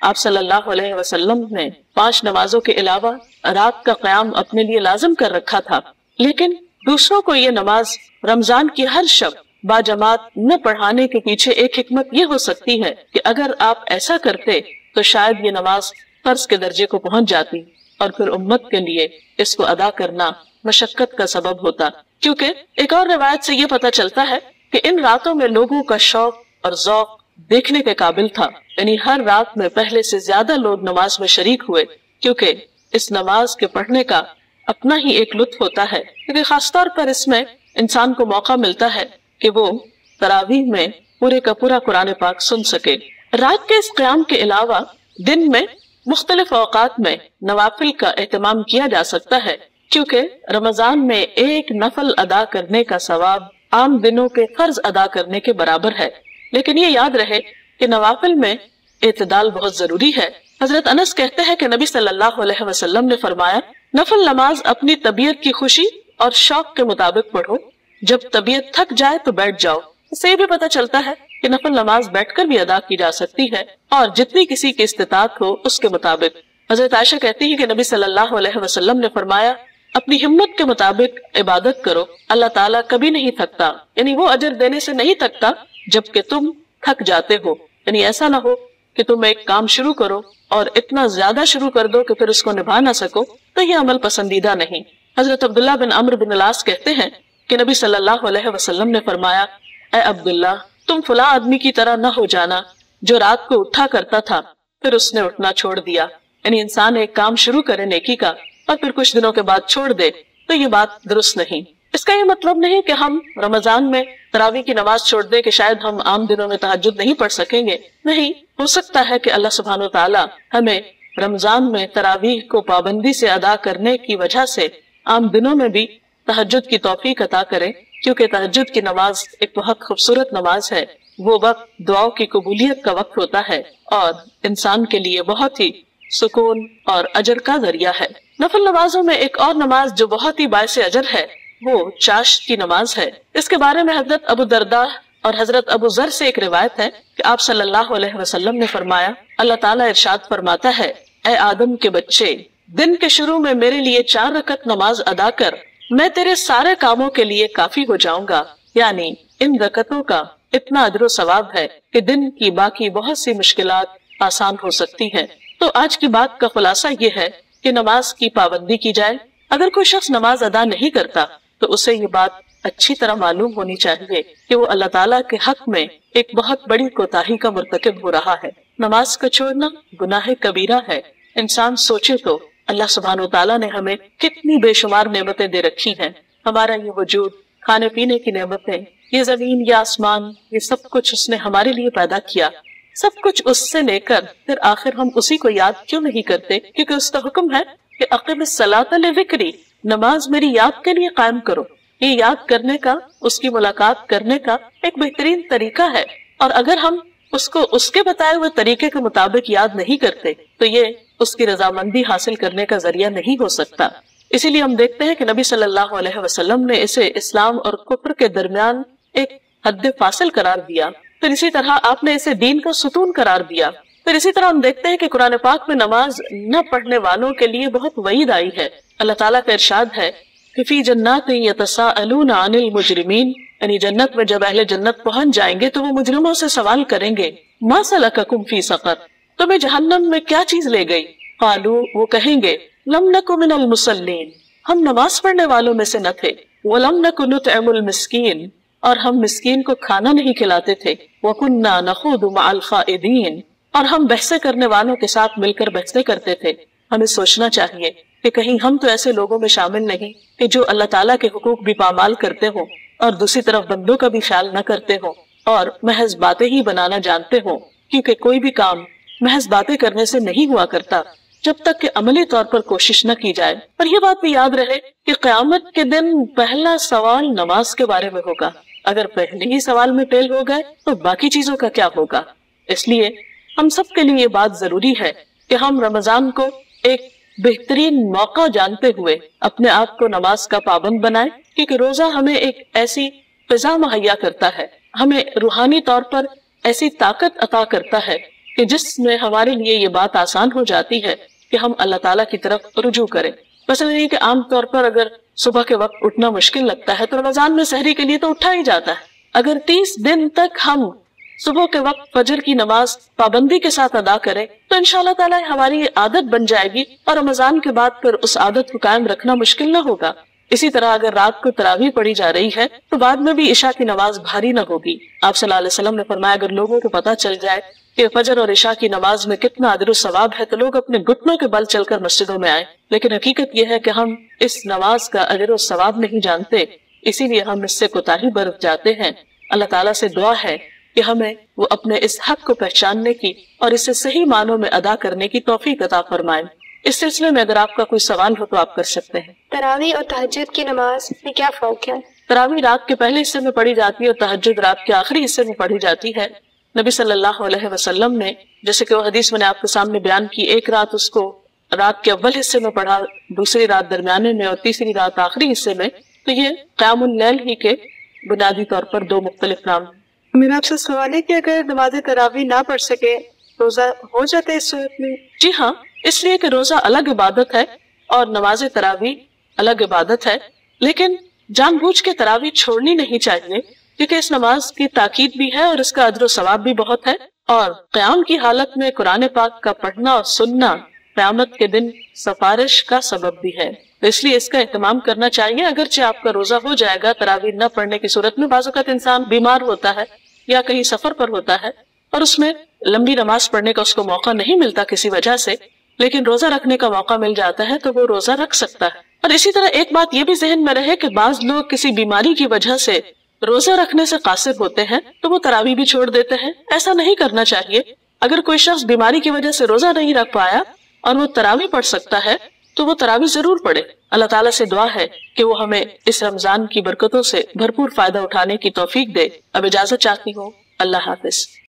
آپ صلی اللہ علیہ وسلم نے 5 نمازوں کے علاوہ رات کا قیام اپنے لیے لازم کر رکھا تھا، لیکن دوسروں کو یہ نماز رمضان کی ہر شب باجماعت نہ پڑھانے کے پیچھے ایک حکمت یہ ہو سکتی ہے کہ اگر آپ ایسا کرتے تو شاید یہ نماز فرض کے درجے کو پہنچ جاتی اور پھر امت کے لیے اس کو ادا کرنا مشقت کا سبب ہوتا، کیونکہ ایک اور روایت سے یہ پتہ چلتا ہے کہ ان راتوں میں لوگوں کا شوق اور ذوق دیکھنے کے قابل تھا، یعنی ہر رات میں پہلے سے زیادہ لوگ نماز میں شریک ہوئے، کیونکہ اس نماز کے پڑھنے کا اپنا ہی ایک لطف ہوتا ہے، کیونکہ خاص طور پر اس میں انسان کو موقع ملتا ہے کہ وہ تراویح میں پورے کا پورا قرآن پاک سن سکے۔ رات کے اس قیام کے علاوہ دن میں مختلف اوقات میں نوافل کا اہتمام کیا جا سکتا ہے، کیونکہ رمضان میں ایک نفل ادا کرنے کا ثواب عام دنوں کے فرض ادا کرنے کے برابر ہے، لیکن یہ یاد رہے کہ نوافل میں اعتدال بہت ضروری ہے۔ حضرت انس کہتے ہیں کہ نبی صلی اللہ علیہ وسلم نے فرمایا، نفل نماز اپنی طبیعت کی خوشی اور شوق کے مطابق پڑھو، جب طبیعت تھک جائے تو بیٹھ جاؤ۔ اس سے یہ بھی پتہ چلتا ہے کہ نفل نماز بیٹھ کر بھی ادا کی جا سکتی ہے، اور جتنی کسی کی استطاعت ہو اس کے مطابق۔ حضرت عائشہ کہتی ہے کہ نبی صلی اللہ علیہ وسلم نے فرمایا، اپنی ہمت کے مطابق عبادت کرو، اللہ تعالیٰ کبھی نہیں تھکتا، یعنی وہ اجر دینے سے نہیں تھکتا جبکہ تم تھک جاتے ہو۔ یعنی ایسا نہ ہو کہ تم ایک کام شروع کرو اور اتنا زیادہ شروع کر دو کہ پھر اس کو نبھا نہ سکو، تو یہ عمل پسندیدہ نہیں۔ حضرت عبداللہ بن عمرو بن العاص کہتے ہیں کہ نبی صلی اللہ علیہ وسلم نے فرمایا، اے عبداللہ، تم فلاں آدمی کی طرح نہ ہو جانا جو رات کو اٹھا کرتا تھا پھر اس نے اٹھنا چھوڑ دیا۔ یعنی انسان ایک کام شروع کرے نیکی کا اور پھر کچھ دنوں کے بعد چھوڑ دے تو یہ بات درست نہیں۔ اس کا یہ مطلب نہیں کہ ہم رمضان میں تراویح کی نماز چھوڑ دیں کہ شاید ہم عام دنوں میں تہجد نہیں پڑھ سکیں گے، نہیں، ہو سکتا ہے کہ اللہ سبحانہ وتعالی ہمیں رمضان میں تراویح کو پابندی سے ادا کرنے کی وجہ سے عام دنوں میں بھی تہجد کی توفیق عطا کرے، کیونکہ تہجد کی نماز ایک بہت خوبصورت نماز ہے۔ وہ وقت دعاؤں کی قبولیت کا وقت ہوتا ہے اور انسان کے لیے بہت ہی سکون اور اجر کا ذریعہ ہے۔ نفل نمازوں میں ایک اور نماز جو بہت ہی باعث اجر ہے وہ چاشت کی نماز ہے۔ اس کے بارے میں حضرت ابو درداء اور حضرت ابو ذر سے ایک روایت ہے کہ آپ صلی اللہ علیہ وسلم نے فرمایا، اللہ تعالیٰ ارشاد فرماتا ہے، اے آدم کے بچے، دن کے شروع میں میرے لیے 4 رکعت نماز ادا کر، میں تیرے سارے کاموں کے لیے کافی ہو جاؤں گا۔ یعنی ان رکعتوں کا اتنا اجر و ثواب ہے کہ دن کی باقی بہت سی مشکلات آسان ہو سکتی ہیں۔ تو آج کی بات کا خلاصہ یہ ہے کہ نماز کی پابندی کی جائے۔ اگر کوئی شخص نماز ادا نہیں کرتا تو اسے یہ بات اچھی طرح معلوم ہونی چاہیے کہ وہ اللہ تعالیٰ کے حق میں ایک بہت بڑی کوتاہی کا مرتکب ہو رہا ہے۔ نماز کا چھوڑنا گناہ کبیرہ ہے۔ انسان سوچے تو اللہ سبحانہ وتعالیٰ نے ہمیں کتنی بے شمار نعمتیں دے رکھی ہیں۔ ہمارا یہ وجود، کھانے پینے کی نعمتیں، یہ زمین، یہ آسمان، یہ سب کچھ اس نے ہمارے لیے پیدا کیا۔ سب کچھ اس سے لے کر پھر آخر ہم اسی کو یاد کیوں نہیں کرتے؟ کیونکہ اس کا حکم ہے کہ اقم الصلاۃ لذکری، نماز میری یاد کے لیے قائم کرو۔ یہ یاد کرنے کا، اس کی ملاقات کرنے کا ایک بہترین طریقہ ہے، اور اگر ہم اس کو اس کے بتائے ہوئے طریقے کے مطابق یاد نہیں کرتے تو یہ اس کی رضامندی حاصل کرنے کا ذریعہ نہیں ہو سکتا۔ اسی لیے ہم دیکھتے ہیں کہ نبی صلی اللہ علیہ وسلم نے اسے اسلام اور کفر کے درمیان ایک حد فاصل قرار دیا، پھر اسی طرح آپ نے اسے دین کا ستون قرار دیا۔ پھر اسی طرح ہم دیکھتے ہیں کہ قرآن پاک میں نماز نہ پڑھنے والوں کے لیے بہت وعید آئی ہے۔ اللہ تعالیٰ کا ارشاد ہے کہ فی جنات یتساءلون عن المجرمین، یعنی جنت میں جب اہل جنت پہنچ جائیں گے تو وہ مجرموں سے سوال کریں گے، ما سلککم فی سقر، تمہیں جہنم میں کیا چیز لے گئی؟ قالوا، وہ کہیں گے، لم نک من المصلین، ہم نماز پڑھنے والوں میں سے نہ تھے، ولم نک نطعم المسکین، اور ہم مسکین کو کھانا نہیں کھلاتے تھے، وَكُنَّا نَخُوضُ مَعَ الْخَائِضِينَ، اور ہم بحثیں کرنے والوں کے ساتھ مل کر بحثیں کرتے تھے۔ ہمیں سوچنا چاہیے کہ کہیں ہم تو ایسے لوگوں میں شامل نہیں کہ جو اللہ تعالیٰ کے حقوق بھی پامال کرتے ہوں اور دوسری طرف بندوں کا بھی خیال نہ کرتے ہوں اور محض باتیں ہی بنانا جانتے ہوں، کیونکہ کوئی بھی کام محض باتیں کرنے سے نہیں ہوا کرتا جب تک کہ عملی طور پر کوشش نہ کی جائے۔ اور یہ بات بھی یاد رہے کہ قیامت کے دن پہلا سوال نماز کے بارے میں ہوگا۔ اگر پہلے ہی سوال میں فیل ہو گئے تو باقی چیزوں کا کیا ہوگا؟ اس لیے ہم سب کے لیے یہ بات ضروری ہے کہ ہم رمضان کو ایک بہترین موقع جانتے ہوئے اپنے آپ کو نماز کا پابند بنائیں، کیونکہ روزہ ہمیں ایک ایسی فضا مہیا کرتا ہے، ہمیں روحانی طور پر ایسی طاقت عطا کرتا ہے کہ جس میں ہمارے لیے یہ بات آسان ہو جاتی ہے کہ ہم اللہ تعالیٰ کی طرف رجوع کریں. مثلا یہ کہ عام طور پر اگر صبح کے وقت اٹھنا مشکل لگتا ہے تو رمضان میں سحری کے لیے تو اٹھا ہی جاتا ہے. اگر 30 دن تک ہم صبح کے وقت فجر کی نماز پابندی کے ساتھ ادا کریں تو انشاءاللہ تعالیٰ ہماری عادت بن جائے گی اور رمضان کے بعد پھر اس عادت کو قائم رکھنا مشکل نہ ہوگا. اسی طرح اگر رات کو تراویح پڑھی جا رہی ہے تو بعد میں بھی عشاء کی نماز بھاری نہ ہوگی. آپ صلی اللہ علیہ وسلم نے فرمایا اگر لوگوں کو پتہ چل جائے کہ فجر اور عشاء کی نماز میں کتنا اجر و ثواب ہے تو لوگ اپنے گھٹنوں کے بل چل کر مسجدوں میں آئیں. لیکن حقیقت یہ ہے کہ ہم اس نماز کا اجر و ثواب نہیں جانتے، اسی لیے ہم اس سے کوتاہی برت جاتے ہیں. اللہ تعالیٰ سے دعا ہے کہ ہمیں وہ اپنے اس حق کو پہچاننے کی اور اسے صحیح معنوں میں ادا کرنے کی توفیق عطا فرمائیں. اس سلسلے میں اگر آپ کا کوئی سوال ہو تو آپ کر سکتے ہیں. تراویح اور تہجد کی نماز میں کیا فرق ہے؟ تراویح رات کے پہلے حصے میں پڑھی جاتی ہے اور تہجد رات کے آخری حصے میں پڑھی جاتی ہے. نبی صلی اللہ علیہ وسلم نے جیسے کہ وہ حدیث میں نے آپ کے سامنے بیان کی، ایک رات اس کو رات کے اول حصے میں پڑھا، دوسری رات درمیانے میں اور تیسری رات آخری حصے میں. تو یہ قیام اللیل ہی کے بنیادی طور پر دو مختلف نام. میرا آپ سے سوال ہے کہ اگر نماز تراویح نہ پڑھ سکے روزہ ہو جاتا ہے اس صورت میں؟ جی ہاں، اس لیے کہ روزہ الگ عبادت ہے اور نماز تراویح الگ عبادت ہے، لیکن جان بوجھ کے تراویح چھوڑنی نہیں چاہیے کیونکہ اس نماز کی تاکید بھی ہے اور اس کا اجر و ثواب بھی بہت ہے. اور قیام کی حالت میں قرآن پاک کا پڑھنا اور سننا قیامت کے دن سفارش کا سبب بھی ہے، تو اس لیے اس کا اہتمام کرنا چاہیے. اگرچہ آپ کا روزہ ہو جائے گا تراویح نہ پڑھنے کی صورت میں، بعض اوقات انسان بیمار ہوتا ہے یا کہیں سفر پر ہوتا ہے اور اس میں لمبی نماز پڑھنے کا اس کو موقع نہیں ملتا کسی وجہ سے، لیکن روزہ رکھنے کا موقع مل جاتا ہے تو وہ روزہ رکھ سکتا ہے. اور اسی طرح ایک بات یہ بھی ذہن میں رہے کہ بعض لوگ کسی بیماری کی وجہ سے روزہ رکھنے سے قاصر ہوتے ہیں تو وہ تراویح بھی چھوڑ دیتے ہیں. ایسا نہیں کرنا چاہیے. اگر کوئی شخص بیماری کی وجہ سے روزہ نہیں رکھ پایا اور وہ تراویح پڑھ سکتا ہے تو وہ تراویح ضرور پڑھے. اللہ تعالیٰ سے دعا ہے کہ وہ ہمیں اس رمضان کی برکتوں سے بھرپور فائدہ اٹھانے کی توفیق دے. اب اجازت چاہتی ہوں. اللہ حافظ.